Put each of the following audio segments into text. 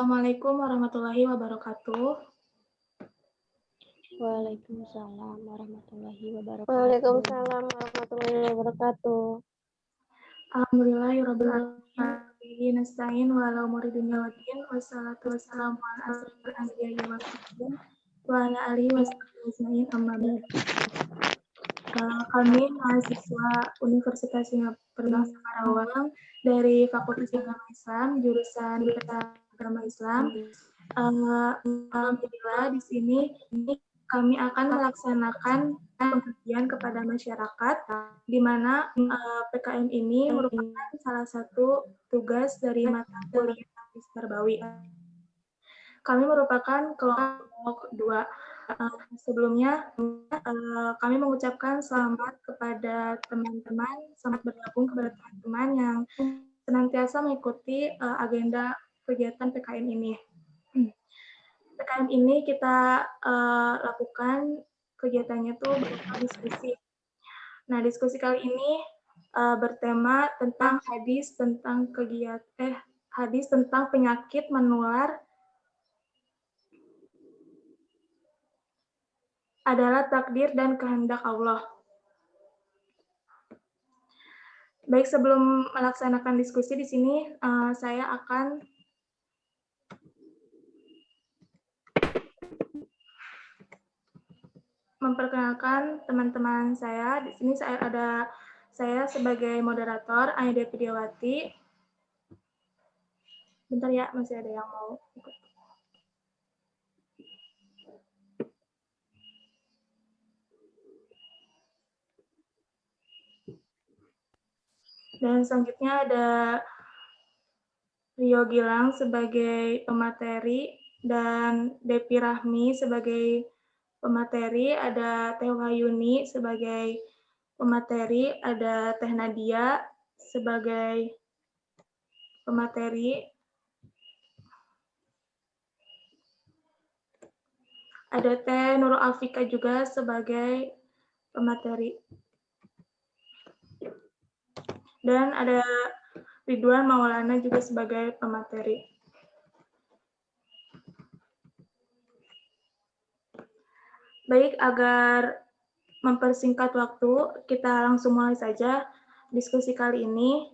Assalamualaikum warahmatullahi wabarakatuh. Waalaikumsalam warahmatullahi wabarakatuh. Waalaikumsalam warahmatullahi wabarakatuh. Alhamdulillahirabbil alamin. Nasta'in wa ala umuri dunya waddin. Wassalatu wassalamu ala asrofil anbiya'i wal mursalin wa ala alihi washabihi ajmain amma ba'd. Kami mahasiswa Universitas Singapura Karawang dari Fakultas Agama Islam, jurusan Agama Islam. Alhamdulillah di sini kami akan melaksanakan pengabdian kepada masyarakat, di mana PKM ini merupakan salah satu tugas dari mata kuliah Hadis Tarbawi. Kami merupakan kelompok 2. Sebelumnya, kami mengucapkan selamat kepada teman-teman, selamat bergabung kepada teman-teman yang senantiasa mengikuti agenda kegiatan PKM ini. PKM ini kita lakukan kegiatannya tuh berupa diskusi. Nah, diskusi kali ini bertema tentang hadis tentang hadis tentang penyakit menular adalah takdir dan kehendak Allah. Baik, sebelum melaksanakan diskusi di sini, saya akan memperkenalkan teman-teman saya. Di sini saya sebagai moderator, Aida Pidiawati. Bentar ya, masih ada yang mau ikut. Dan selanjutnya ada Rio Gilang sebagai pemateri dan Depi Rahmi sebagai pemateri, ada Teh Wahyuni sebagai pemateri, ada Teh Nadia sebagai pemateri, ada Teh Nurul Afika juga sebagai pemateri. Dan ada Ridwan Maulana juga sebagai pemateri. Baik, agar mempersingkat waktu, kita langsung mulai saja diskusi kali ini.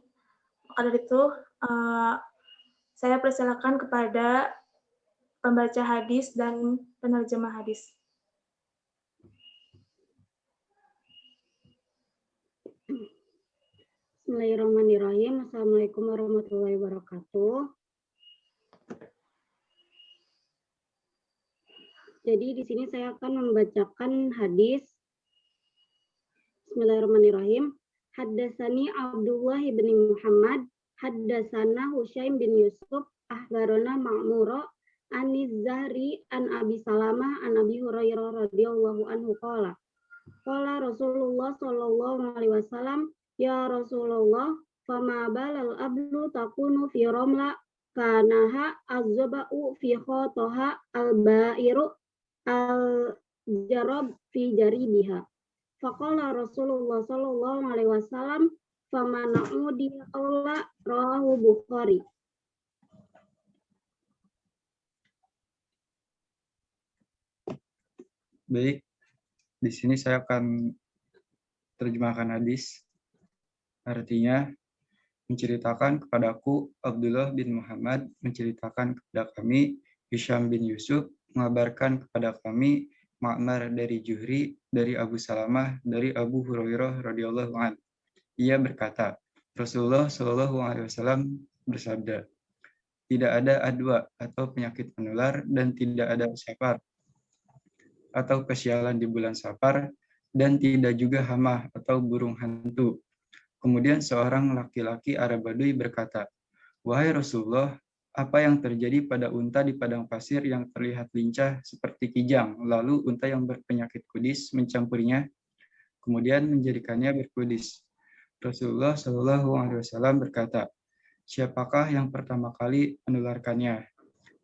Maka dari itu, saya persilakan kepada pembaca hadis dan penerjemah hadis. Bismillahirrahmanirrahim. Assalamualaikum warahmatullahi wabarakatuh. Jadi di sini saya akan membacakan hadis. Bismillahirrahmanirrahim. Haddasani Abdullah bin Muhammad, haddasana Husyaim bin Yusuf, akhbarana Ma'mura, Aniz Zahri, an Abi Salamah, an Abi Hurairah radhiyallahu anhu qala. Qala Rasulullah sallallahu alaihi wasallam, ya Rasulullah, fama balal ablu takunu fi ramla kanaha azzaba'u fi khotoha al-ba'iru al-jarab fi jaribiha. Faqala Rasulullah sallallahu alaihi wasallam, fama na'udi aula rawahu Bukhari. Baik, di sini saya akan terjemahkan hadis. Artinya, menceritakan kepadaku Abdullah bin Muhammad, menceritakan kepada kami Hisham bin Yusuf, mengabarkan kepada kami Ma'mar dari Juhri, dari Abu Salamah, dari Abu Hurairah radhiyallahu anhu. Ia berkata, Rasulullah Shallallahu alaihi wasallam bersabda, tidak ada adwa atau penyakit menular dan tidak ada safar atau kesialan di bulan Safar, dan tidak juga hama atau burung hantu. Kemudian seorang laki-laki Arab Badui berkata, wahai Rasulullah, apa yang terjadi pada unta di padang pasir yang terlihat lincah seperti kijang, lalu unta yang berpenyakit kudis mencampurinya, kemudian menjadikannya berkudis. Rasulullah Shallallahu alaihi wasallam berkata, siapakah yang pertama kali menularkannya?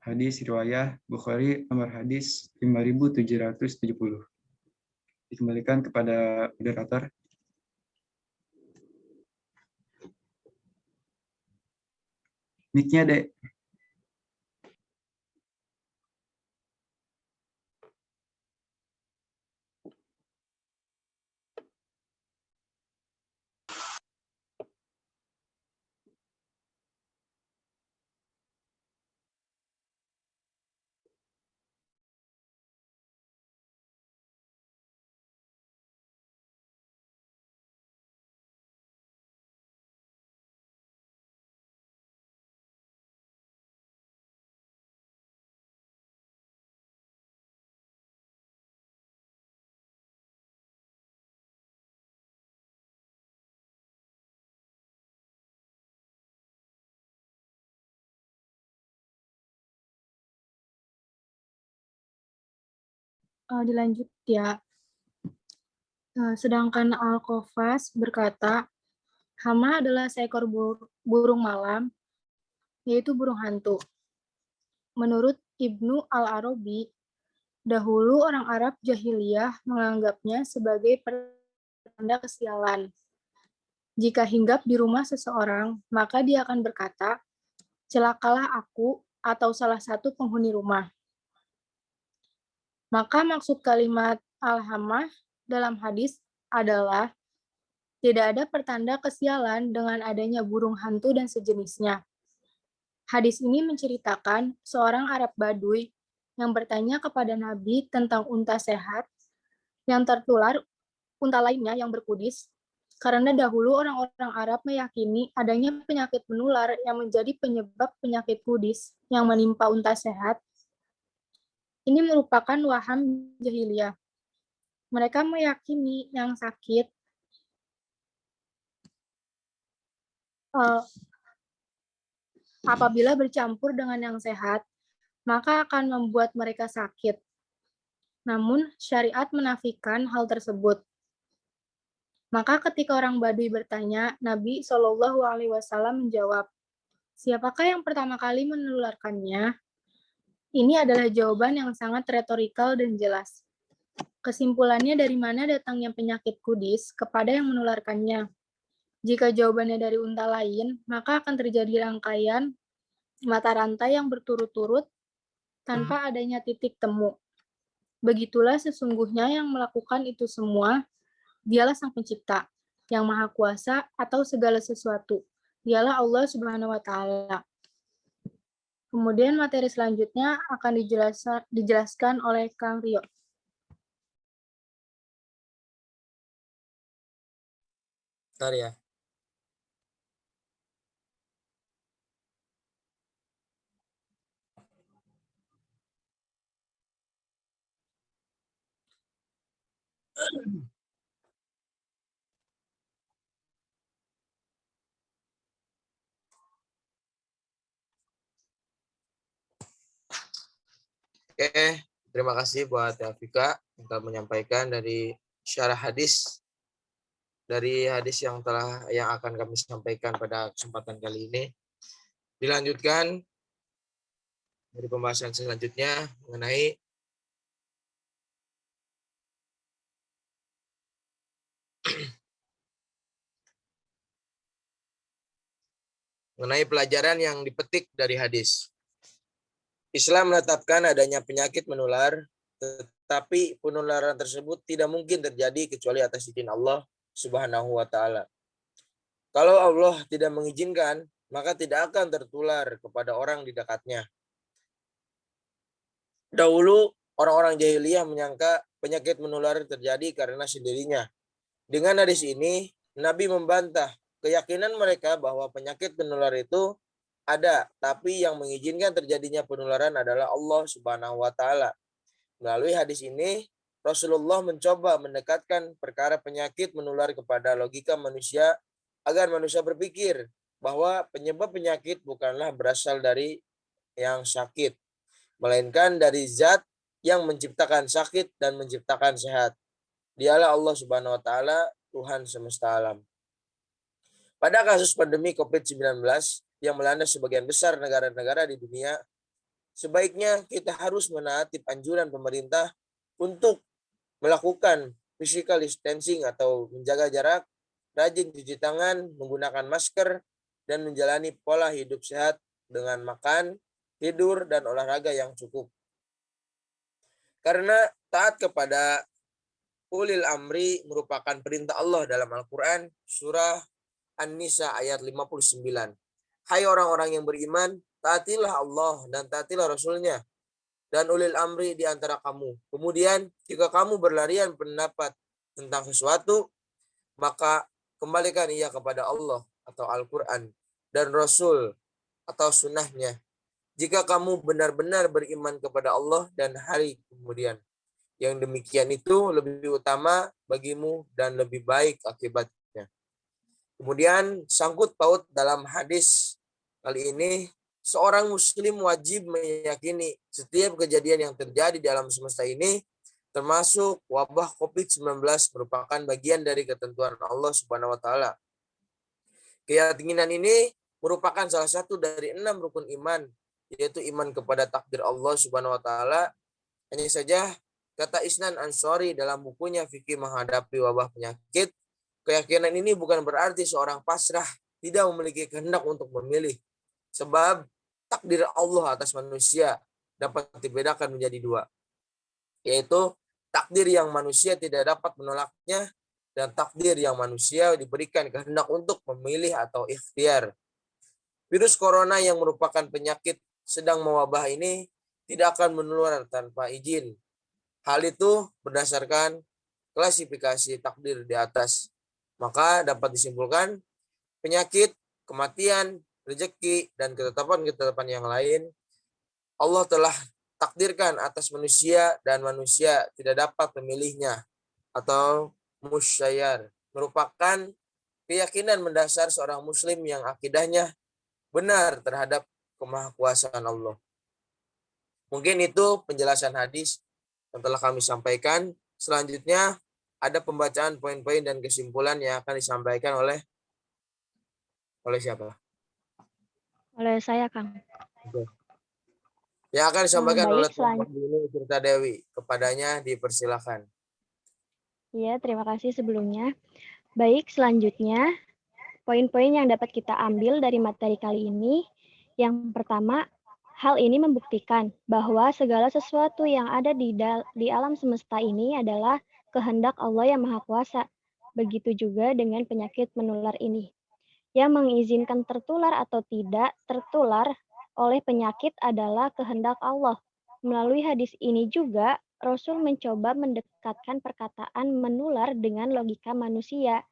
Hadis riwayat Bukhari nomor hadis 5770. Dikembalikan kepada moderator. Mic-nya, Dek. dilanjut ya. Sedangkan Al-Qafas berkata, hama adalah seekor burung malam, yaitu burung hantu. Menurut Ibnu Al-Arabi, dahulu orang Arab jahiliyah menganggapnya sebagai pertanda kesialan. Jika hinggap di rumah seseorang, maka dia akan berkata, celakalah aku atau salah satu penghuni rumah. Maka maksud kalimat al-hamah dalam hadis adalah tidak ada pertanda kesialan dengan adanya burung hantu dan sejenisnya. Hadis ini menceritakan seorang Arab Baduy yang bertanya kepada Nabi tentang unta sehat yang tertular unta lainnya yang berkudis, karena dahulu orang-orang Arab meyakini adanya penyakit menular yang menjadi penyebab penyakit kudis yang menimpa unta sehat. Ini merupakan waham jahiliyah. Mereka meyakini yang sakit apabila bercampur dengan yang sehat, maka akan membuat mereka sakit. Namun, syariat menafikan hal tersebut. Maka ketika orang Baduy bertanya, Nabi SAW menjawab, siapakah yang pertama kali menularkannya? Ini adalah jawaban yang sangat retorikal dan jelas. Kesimpulannya dari mana datangnya penyakit kudis kepada yang menularkannya. Jika jawabannya dari unta lain, maka akan terjadi rangkaian mata rantai yang berturut-turut tanpa adanya titik temu. Begitulah sesungguhnya yang melakukan itu semua, dialah Sang Pencipta, yang Maha Kuasa atau segala sesuatu. Dialah Allah Subhanahu wa Ta'ala. Kemudian materi selanjutnya akan dijelaskan oleh Kang Rio. Bentar ya. Oke, terima kasih buat Afika yang telah menyampaikan dari syarah hadis dari hadis yang akan kami sampaikan pada kesempatan kali ini. Dilanjutkan dari pembahasan selanjutnya mengenai pelajaran yang dipetik dari hadis. Islam menetapkan adanya penyakit menular, tetapi penularan tersebut tidak mungkin terjadi kecuali atas izin Allah Subhanahu wa Ta'ala. Kalau Allah tidak mengizinkan, maka tidak akan tertular kepada orang di dekatnya. Dahulu orang-orang jahiliyah menyangka penyakit menular terjadi karena sendirinya. Dengan hadis ini, Nabi membantah keyakinan mereka bahwa penyakit menular itu ada, tapi yang mengizinkan terjadinya penularan adalah Allah Subhanahu wa Ta'ala. Melalui hadis ini, Rasulullah mencoba mendekatkan perkara penyakit menular kepada logika manusia agar manusia berpikir bahwa penyebab penyakit bukanlah berasal dari yang sakit, melainkan dari zat yang menciptakan sakit dan menciptakan sehat. Dialah Allah Subhanahu wa Ta'ala, Tuhan semesta alam. Pada kasus pandemi COVID-19 yang melanda sebagian besar negara-negara di dunia, sebaiknya kita harus menaati anjuran pemerintah untuk melakukan physical distancing atau menjaga jarak, rajin cuci tangan, menggunakan masker, dan menjalani pola hidup sehat dengan makan, tidur, dan olahraga yang cukup. Karena taat kepada ulil amri merupakan perintah Allah dalam Al-Quran, surah An-Nisa ayat 59. Hai orang-orang yang beriman, taatilah Allah dan taatilah Rasul-Nya dan ulil amri di antara kamu. Kemudian, jika kamu berlarian pendapat tentang sesuatu, maka kembalikan ia kepada Allah atau Al-Quran dan Rasul atau sunnahnya. Jika kamu benar-benar beriman kepada Allah dan hari kemudian. Yang demikian itu lebih utama bagimu dan lebih baik akibatnya. Kemudian sangkut paut dalam hadis kali ini, seorang muslim wajib meyakini setiap kejadian yang terjadi di alam semesta ini termasuk wabah COVID-19 merupakan bagian dari ketentuan Allah Subhanahu wa taala. Keyakinan ini merupakan salah satu dari 6 rukun iman, yaitu iman kepada takdir Allah Subhanahu wa taala. Hanya saja kata Isnan Ansori dalam bukunya Fikih Menghadapi Wabah Penyakit, keyakinan ini bukan berarti seorang pasrah tidak memiliki kehendak untuk memilih. Sebab takdir Allah atas manusia dapat dibedakan menjadi dua, yaitu takdir yang manusia tidak dapat menolaknya dan takdir yang manusia diberikan kehendak untuk memilih atau ikhtiar. Virus corona yang merupakan penyakit sedang mewabah ini tidak akan menular tanpa izin. Hal itu berdasarkan klasifikasi takdir di atas. Maka dapat disimpulkan penyakit, kematian, rezeki, dan ketetapan-ketetapan yang lain Allah telah takdirkan atas manusia dan manusia tidak dapat memilihnya atau musyayyar, merupakan keyakinan mendasar seorang muslim yang akidahnya benar terhadap kemahakuasaan Allah. Mungkin itu penjelasan hadis yang telah kami sampaikan. Selanjutnya ada pembacaan poin-poin dan kesimpulan yang akan disampaikan oleh siapa? Oleh saya, Kang. Oke. Yang akan disampaikan oleh Baik, Tuan Yuni Tirta Dewi. Kepadanya dipersilakan. Iya, terima kasih sebelumnya. Baik, selanjutnya poin-poin yang dapat kita ambil dari materi kali ini. Yang pertama, hal ini membuktikan bahwa segala sesuatu yang ada di alam semesta ini adalah kehendak Allah yang Maha Kuasa. Begitu juga dengan penyakit menular ini. Yang mengizinkan tertular atau tidak tertular oleh penyakit adalah kehendak Allah. Melalui hadis ini juga, Rasul mencoba mendekatkan perkataan menular dengan logika manusia,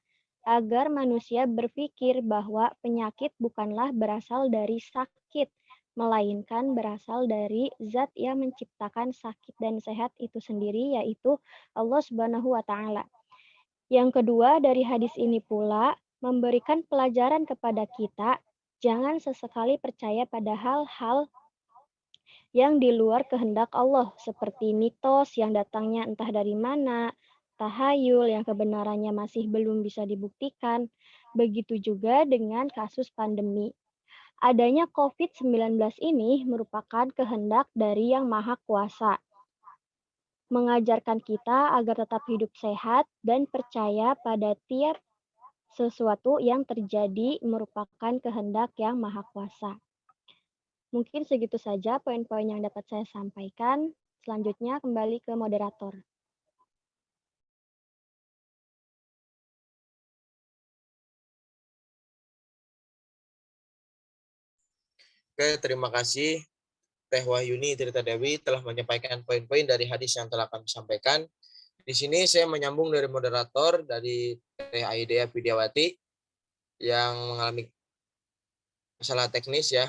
agar manusia berpikir bahwa penyakit bukanlah berasal dari sakit, melainkan berasal dari zat yang menciptakan sakit dan sehat itu sendiri, yaitu Allah Subhanahu wa Ta'ala. Yang kedua, dari hadis ini pula memberikan pelajaran kepada kita, jangan sesekali percaya pada hal-hal yang di luar kehendak Allah, seperti mitos yang datangnya entah dari mana, tahayul yang kebenarannya masih belum bisa dibuktikan. Begitu juga dengan kasus pandemi. Adanya COVID-19 ini merupakan kehendak dari Yang Maha Kuasa, mengajarkan kita agar tetap hidup sehat dan percaya pada tiap sesuatu yang terjadi merupakan kehendak Yang Maha Kuasa. Mungkin segitu saja poin-poin yang dapat saya sampaikan. Selanjutnya kembali ke moderator. Oke, terima kasih Teh Wahyuni Tirta Dewi telah menyampaikan poin-poin dari hadis yang telah kami sampaikan. Di sini saya menyambung dari moderator dari Teh Aidea Widiawati yang mengalami masalah teknis ya.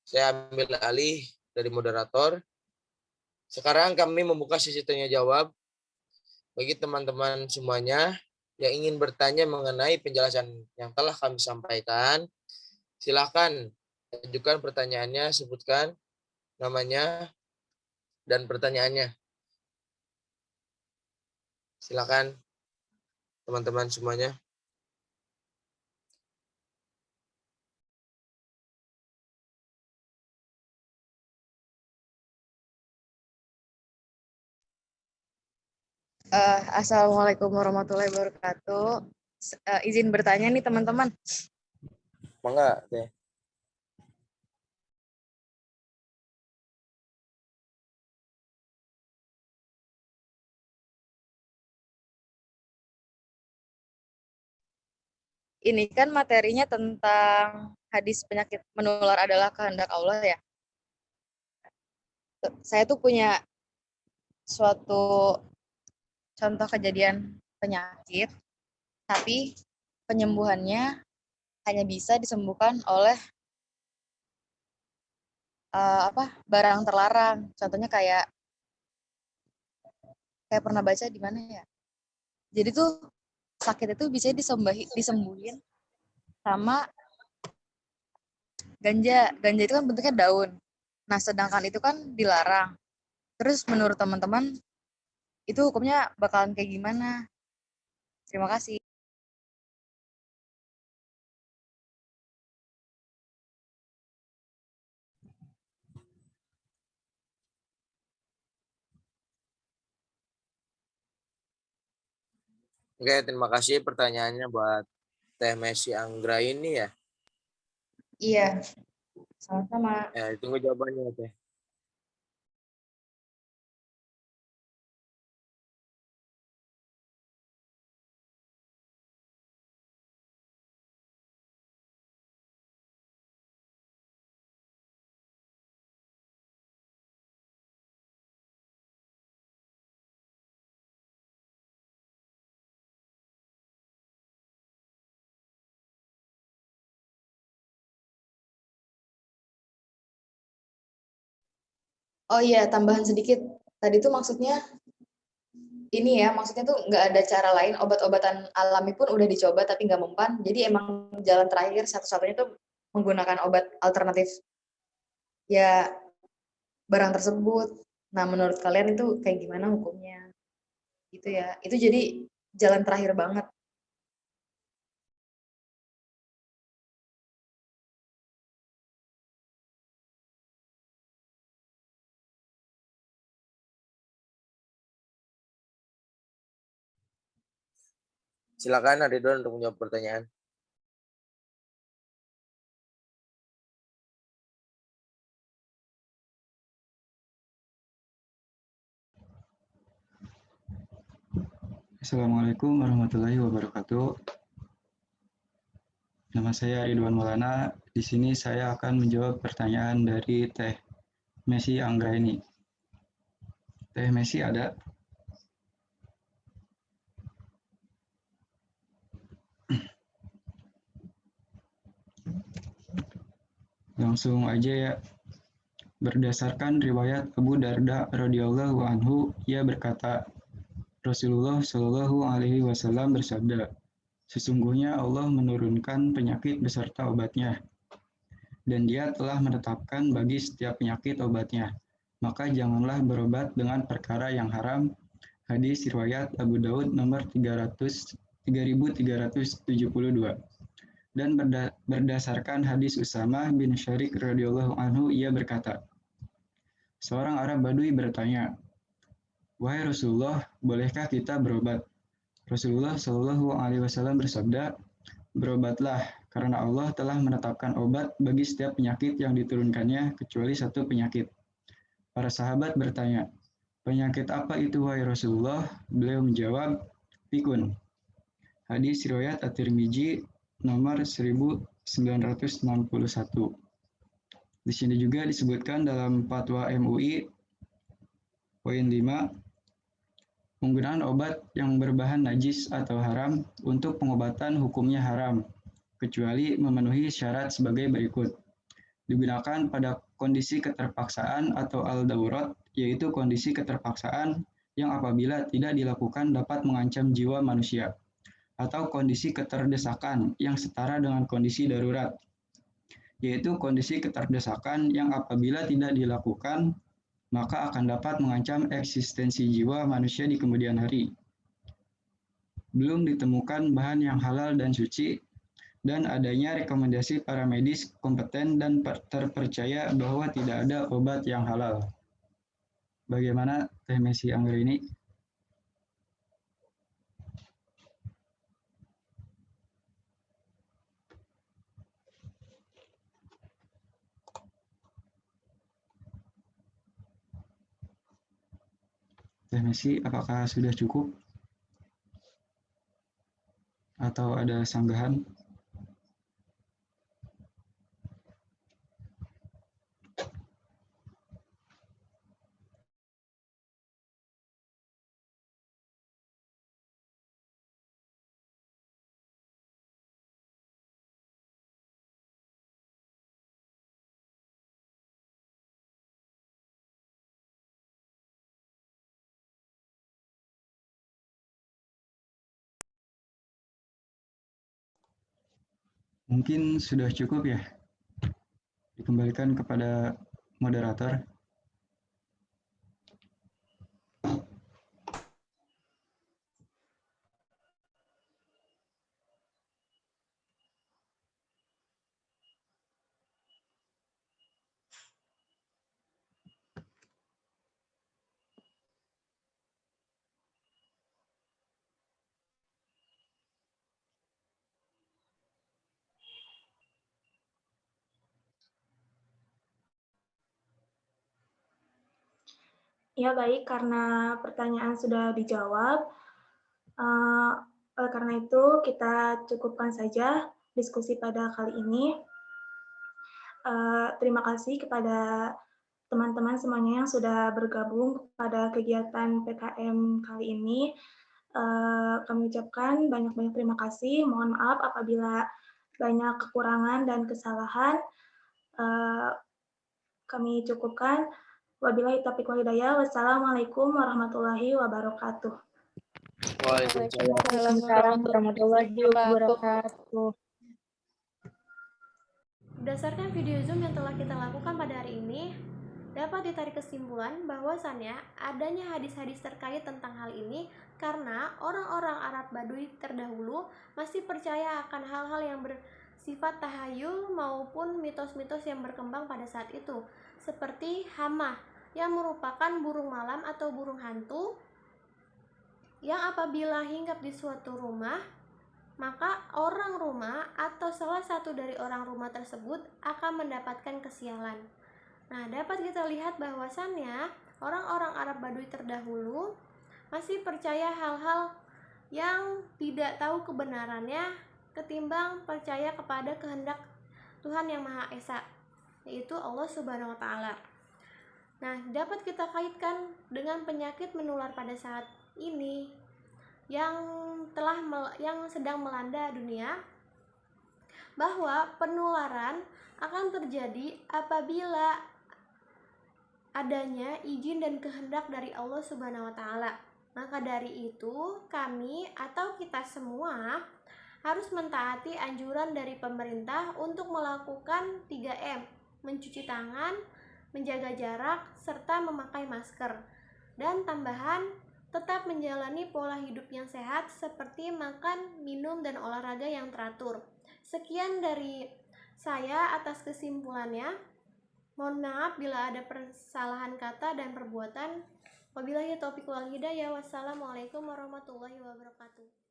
Saya ambil alih dari moderator. Sekarang kami membuka sesi tanya jawab bagi teman-teman semuanya yang ingin bertanya mengenai penjelasan yang telah kami sampaikan. Silakan ajukan pertanyaannya, sebutkan namanya dan pertanyaannya. Silakan teman-teman semuanya. Assalamualaikum warahmatullahi wabarakatuh. Izin bertanya nih teman-teman. Mangga, Teh. Ini kan materinya tentang hadis penyakit menular adalah kehendak Allah ya. Saya tuh punya suatu contoh kejadian penyakit, tapi penyembuhannya hanya bisa disembuhkan oleh barang terlarang. Contohnya kayak pernah baca di mana ya. Jadi tuh sakit itu bisa disembuhin sama ganja. Ganja itu kan bentuknya daun. Nah, sedangkan itu kan dilarang. Terus menurut teman-teman, itu hukumnya bakalan kayak gimana? Terima kasih. Oke, terima kasih pertanyaannya buat Teh Messi Anggra ini ya. Iya, sama-sama. Ya, tunggu jawabannya Teh. Oh iya, tambahan sedikit. Tadi tuh maksudnya ini ya, maksudnya tuh nggak ada cara lain, obat-obatan alami pun udah dicoba tapi nggak mempan. Jadi emang jalan terakhir satu-satunya tuh menggunakan obat alternatif ya barang tersebut. Nah, menurut kalian itu kayak gimana hukumnya? Gitu ya. Itu jadi jalan terakhir banget. Silakan Aridon untuk menjawab pertanyaan. Assalamualaikum warahmatullahi wabarakatuh. Nama saya Ridwan Maulana. Di sini saya akan menjawab pertanyaan dari Teh Messi Anggra ini. Teh Messi ada? Langsung aja ya. Berdasarkan riwayat Abu Darda radhiyallahu anhu, ia berkata, Rasulullah Shallallahu alaihi wasallam bersabda, sesungguhnya Allah menurunkan penyakit beserta obatnya, dan Dia telah menetapkan bagi setiap penyakit obatnya. Maka janganlah berobat dengan perkara yang haram. Hadis riwayat Abu Daud nomor 3372. Dan berdasarkan hadis Usamah bin Syarik radhiyallahu anhu, ia berkata, seorang Arab Badui bertanya, wahai Rasulullah, bolehkah kita berobat? Rasulullah Shallallahu alaihi wasallam bersabda, berobatlah, karena Allah telah menetapkan obat bagi setiap penyakit yang diturunkannya kecuali satu penyakit. Para sahabat bertanya, penyakit apa itu wahai Rasulullah? Beliau menjawab, pikun. Hadis riwayat At-Tirmizi nomor 1961. Di sini juga disebutkan dalam Fatwa MUI poin 5, penggunaan obat yang berbahan najis atau haram untuk pengobatan hukumnya haram, kecuali memenuhi syarat sebagai berikut. Digunakan pada kondisi keterpaksaan atau al-daurat, yaitu kondisi keterpaksaan yang apabila tidak dilakukan dapat mengancam jiwa manusia, atau kondisi keterdesakan yang setara dengan kondisi darurat, yaitu kondisi keterdesakan yang apabila tidak dilakukan maka akan dapat mengancam eksistensi jiwa manusia di kemudian hari. Belum ditemukan bahan yang halal dan suci, dan adanya rekomendasi para medis kompeten dan terpercaya bahwa tidak ada obat yang halal. Bagaimana Teh Messi Anggra ini? Teh Messi, apakah sudah cukup? Atau ada sanggahan? Mungkin sudah cukup ya. Dikembalikan kepada moderator. Ya baik, karena pertanyaan sudah dijawab, oleh karena itu kita cukupkan saja diskusi pada kali ini. Terima kasih kepada teman-teman semuanya yang sudah bergabung pada kegiatan PKM kali ini. Kami ucapkan banyak-banyak terima kasih. Mohon maaf apabila banyak kekurangan dan kesalahan. Kami cukupkan. Wabillahi taufiq wal hidayah. Wassalamualaikum warahmatullahi wabarakatuh. Waalaikumsalam warahmatullahi wabarakatuh. Berdasarkan video Zoom yang telah kita lakukan pada hari ini, dapat ditarik kesimpulan bahwasannya adanya hadis-hadis terkait tentang hal ini karena orang-orang Arab Baduy terdahulu masih percaya akan hal-hal yang bersifat tahayul maupun mitos-mitos yang berkembang pada saat itu, seperti hamah yang merupakan burung malam atau burung hantu yang apabila hinggap di suatu rumah, maka orang rumah atau salah satu dari orang rumah tersebut akan mendapatkan kesialan. Nah, dapat kita lihat bahwasannya orang-orang Arab Baduy terdahulu masih percaya hal-hal yang tidak tahu kebenarannya ketimbang percaya kepada kehendak Tuhan yang Maha Esa, yaitu Allah Subhanahu wa taala. Nah, dapat kita kaitkan dengan penyakit menular pada saat ini yang sedang melanda dunia, bahwa penularan akan terjadi apabila adanya izin dan kehendak dari Allah Subhanahu wa taala. Maka dari itu, kami atau kita semua harus mentaati anjuran dari pemerintah untuk melakukan 3M, mencuci tangan, menjaga jarak, serta memakai masker. Dan tambahan, tetap menjalani pola hidup yang sehat seperti makan, minum, dan olahraga yang teratur. Sekian dari saya atas kesimpulannya. Mohon maaf bila ada kesalahan kata dan perbuatan. Wabillahi taufiq wal hidayah. Wassalamualaikum warahmatullahi wabarakatuh.